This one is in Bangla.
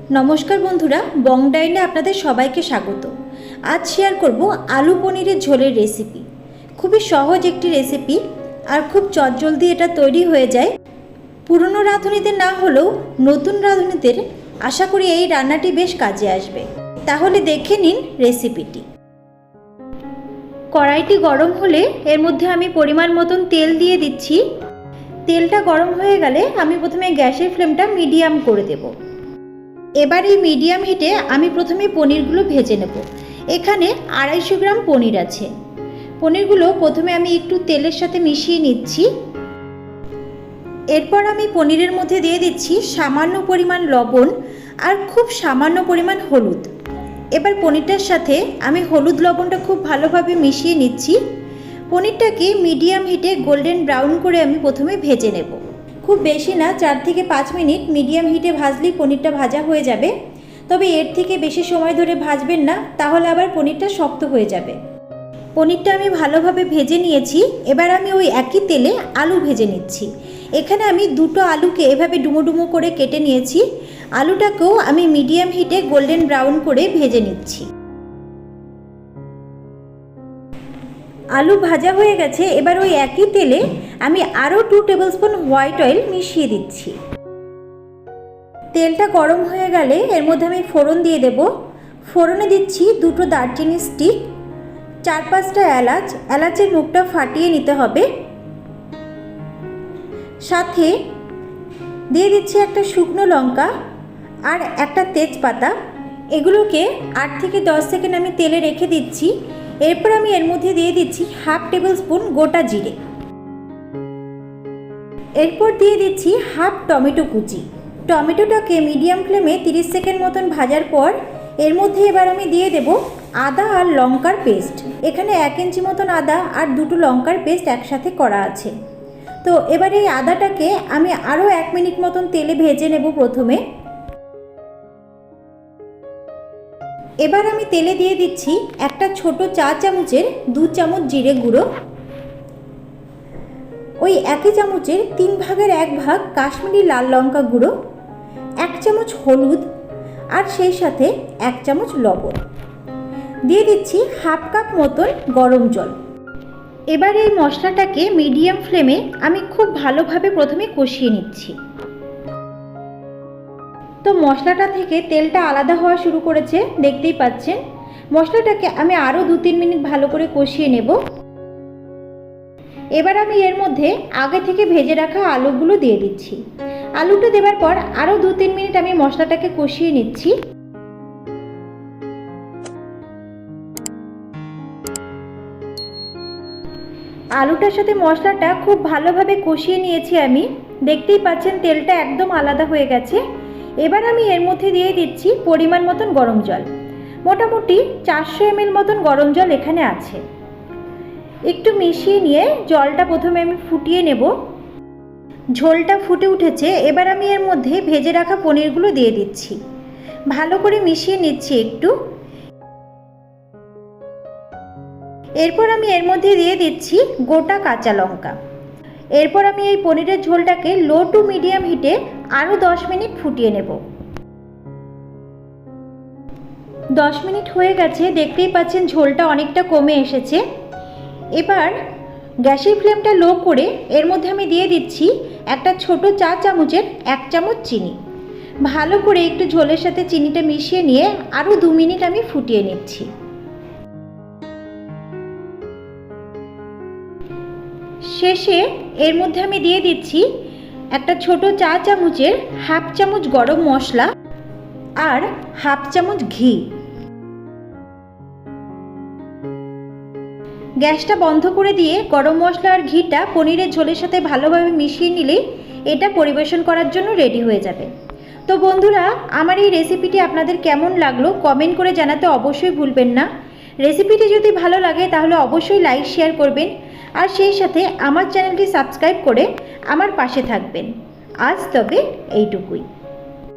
नमस्कार बंधुरा बंग डाइने आपनादेर सबाइके स्वागत। आज शेयर करब आलू पनीरेर झोलेर रेसिपि। खूबই सहज एकटी रेसिपि और खूब चटजलदी एटा तैरी हये जाय। पुरानो राঁধুনিদের ना हलेও नतून राঁধুনিদের आशा करी এই রান্নাটি बेश काजे आसবে। ताहले देखे निन रेसिपिटी। कड़ाईटी गरम होले एर मध्य आमी परिमाण मतन तेल दिए दिচ্ছি। तेलटा गरम हये गेले आमी प्रथमे ग्यासेर फ्लेमटा मिडियाम करे देब। एबार এই মিডিয়াম হিটে আমি প্রথমে পনিরগুলো ভেজে নেব। এখানে 250 গ্রাম পনির আছে। পনিরগুলো প্রথমে আমি একটু তেলের সাথে মিশিয়ে নিচ্ছি। এরপর আমি পনিরের মধ্যে দিয়ে দিচ্ছি সামান্য পরিমাণ লবণ আর খুব সামান্য পরিমাণ হলুদ। এবার পনিরটার সাথে আমি হলুদ লবণটা খুব ভালোভাবে মিশিয়ে নিচ্ছি। পনিরটাকে মিডিয়াম হিটে গোল্ডেন ব্রাউন করে আমি প্রথমে ভেজে নেব। खूब बेशी ना 4 থেকে 5 मिनट मीडियम हिटे भाजलेই पनीरटा भाजा हो जाए। तबे एर थेके बेशी समय धरे भाजबेन ना, ताहले आबार पनीरटा शक्त हो जाए। पनीरटा आमी भालोभाबे भेजे निয়েছি। एबार आमी ओई एकई तेले आलू भेजे निচ্ছি। एखाने आमी दुटो आलूके एभाবে डुमो डुमो करे केटे निয়েছি। आलूटाकेও आमी मीडियम हिटे गोल्डन ब्राउन करे भेजे निচ্ছি। आलू भाजा हो गेছে। एबार ওই একই তেলে আমি আরও 2 টেবিল স্পুন হোয়াইট অয়েল মিশিয়ে দিচ্ছি। তেলটা গরম হয়ে গেলে এর মধ্যে আমি ফোড়ন দিয়ে দেব। ফোড়নে দিচ্ছি দুটো দারচিনি স্টিক, 4-5টা এলাচ। এলাচের মুখটা ফাটিয়ে নিতে হবে। সাথে দিয়ে দিচ্ছি একটা শুকনো লঙ্কা আর একটা তেজপাতা। এগুলোকে 8 থেকে 10 সেকেন্ড আমি তেলে রেখে দিচ্ছি। এরপর আমি এর মধ্যে দিয়ে দিচ্ছি হাফ টেবিল স্পুন গোটা জিরে। এরপর দিয়ে দিচ্ছি হাফ টমেটো কুচি। টমেটোটাকে মিডিয়াম ফ্লেমে 30 সেকেন্ড মতন ভাজার পর এর মধ্যে এবার আমি দিয়ে দেব আদা আর লঙ্কার পেস্ট। এখানে 1 ইঞ্চি মতন আদা আর দুটো লঙ্কার পেস্ট একসাথে করা আছে। তো এবার এই আদাটাকে আমি আরও 1 মিনিট মতন তেলে ভেজে নেব প্রথমে। এবার আমি তেলে দিয়ে দিচ্ছি একটা ছোট চা চামচের 2 চামচ জিরে গুঁড়ো, ওই একই চামচের 3 ভাগের 1 ভাগ কাশ্মীরি লাল লঙ্কা গুঁড়ো, 1 চামচ হলুদ আর সেই সাথে 1 চামচ লবণ। দিয়ে দিচ্ছি হাফ কাপ মতন গরম জল। এবার এই মশলাটাকে মিডিয়াম ফ্লেমে আমি খুব ভালোভাবে প্রথমে কষিয়ে নিচ্ছি। তো মশলাটা থেকে তেলটা আলাদা হওয়া শুরু করেছে, দেখতেই পাচ্ছেন। মশলাটাকে আমি আরও 2-3 মিনিট ভালো করে কষিয়ে নেব। এবার আমি এর মধ্যে আগে থেকে ভেজে রাখা আলুগুলো দিয়ে দিচ্ছি। আলুটা দেওয়ার পর আরও 2-3 মিনিট আমি মশলাটাকে কষিয়ে নিচ্ছি। আলুটার সাথে মশলাটা খুব ভালোভাবে কষিয়ে নিয়েছি আমি, দেখতেই পাচ্ছেন তেলটা একদম আলাদা হয়ে গেছে। এবার আমি এর মধ্যে দিয়ে দিচ্ছি পরিমাণ মতন গরম জল। মোটামুটি 400 ml মতন গরম জল এখানে আছে। একটু মিশিয়ে নিয়ে জলটা প্রথমে আমি ফুটিয়ে নেব। ঝোলটা ফুটে উঠেছে। এবার আমি এর মধ্যে ভেজে রাখা পনিরগুলো দিয়ে দিচ্ছি। ভালো করে মিশিয়ে নিচ্ছি একটু। এরপর আমি এর মধ্যে দিয়ে দিচ্ছি গোটা কাঁচা লঙ্কা। এরপর আমি এই পনিরের ঝোলটাকে লো টু মিডিয়াম হিটে আরও 10 মিনিট ফুটিয়ে নেব। 10 মিনিট হয়ে গেছে, দেখতেই পাচ্ছেন ঝোলটা অনেকটা কমে এসেছে। এবার গ্যাসের ফ্লেমটা লো করে এর মধ্যে আমি দিয়ে দিচ্ছি একটা ছোট চা চামচের 1 চামচ চিনি। ভালো করে একটু ঝোলের সাথে চিনিটা মিশিয়ে নিয়ে আরও 2 মিনিট আমি ফুটিয়ে নিচ্ছি। শেষে এর মধ্যে আমি দিয়ে দিচ্ছি একটা ছোট চা চামচের হাফ চামচ গরম মশলা আর হাফ চামচ ঘি। গ্যাসটা বন্ধ করে দিয়ে গরম মশলা আর ঘিটা পনিরের ঝোলের সাথে ভালোভাবে মিশিয়ে নিলে এটা পরিবেশন করার জন্য রেডি হয়ে যাবে। তো বন্ধুরা, আমার এই রেসিপিটি আপনাদের কেমন লাগলো কমেন্ট করে জানাতে অবশ্যই ভুলবেন না। রেসিপিটি যদি ভালো লাগে তাহলে অবশ্যই লাইক শেয়ার করবেন আর সেই সাথে আমার চ্যানেলটি সাবস্ক্রাইব করে আমার পাশে থাকবেন। আজ তবে এইটুকুই।